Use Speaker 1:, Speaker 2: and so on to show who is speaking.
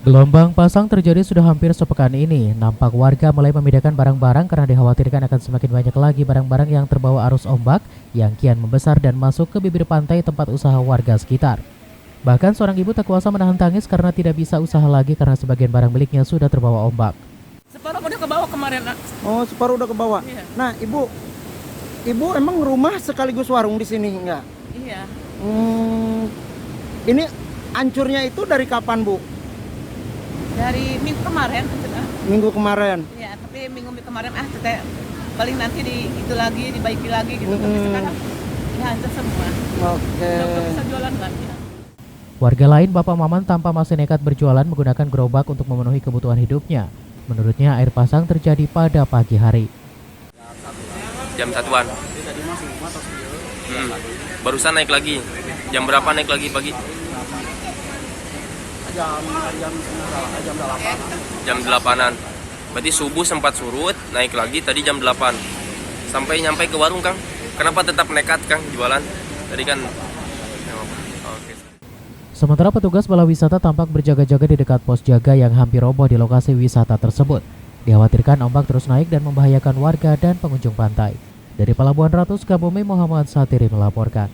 Speaker 1: Gelombang pasang terjadi sudah hampir sepekan ini. Nampak warga mulai memindahkan barang-barang karena dikhawatirkan akan semakin banyak lagi barang-barang yang terbawa arus ombak yang kian membesar dan masuk ke bibir pantai tempat usaha warga sekitar. Bahkan seorang ibu tak kuasa menahan tangis karena tidak bisa usaha lagi karena sebagian barang miliknya sudah terbawa ombak.
Speaker 2: Separuh udah ke bawah kemarin, Nak.
Speaker 3: Oh, separuh udah ke bawah.
Speaker 2: Iya.
Speaker 3: Nah, ibu emang rumah sekaligus warung di sini enggak?
Speaker 2: Iya.
Speaker 3: Ini hancurnya itu dari kapan, Bu?
Speaker 2: Dari minggu kemarin,
Speaker 3: Minggu kemarin.
Speaker 2: iya, tapi minggu kemarin teteh paling nanti itu lagi dibaiki lagi gitu. Tapi sekarang ya hancur semua.
Speaker 3: Oke.
Speaker 2: Udah bisa jualan lagi.
Speaker 1: Warga lain, Bapak Maman, tampak masih nekat berjualan menggunakan gerobak untuk memenuhi kebutuhan hidupnya. Menurutnya air pasang terjadi pada pagi hari.
Speaker 4: Jam 1-an. Barusan naik lagi. Jam berapa naik lagi pagi? Jam 8-an. Berarti subuh sempat surut, naik lagi tadi jam 8. Sampai nyampe ke warung, Kang. Kenapa tetap nekat, Kang, jualan? Tadi kan Oke.
Speaker 1: Sementara petugas balai wisata tampak berjaga-jaga di dekat pos jaga yang hampir roboh di lokasi wisata tersebut. Dikhawatirkan ombak terus naik dan membahayakan warga dan pengunjung pantai. Dari Pelabuhan Ratu, Sukabumi, Muhammad Satiri melaporkan.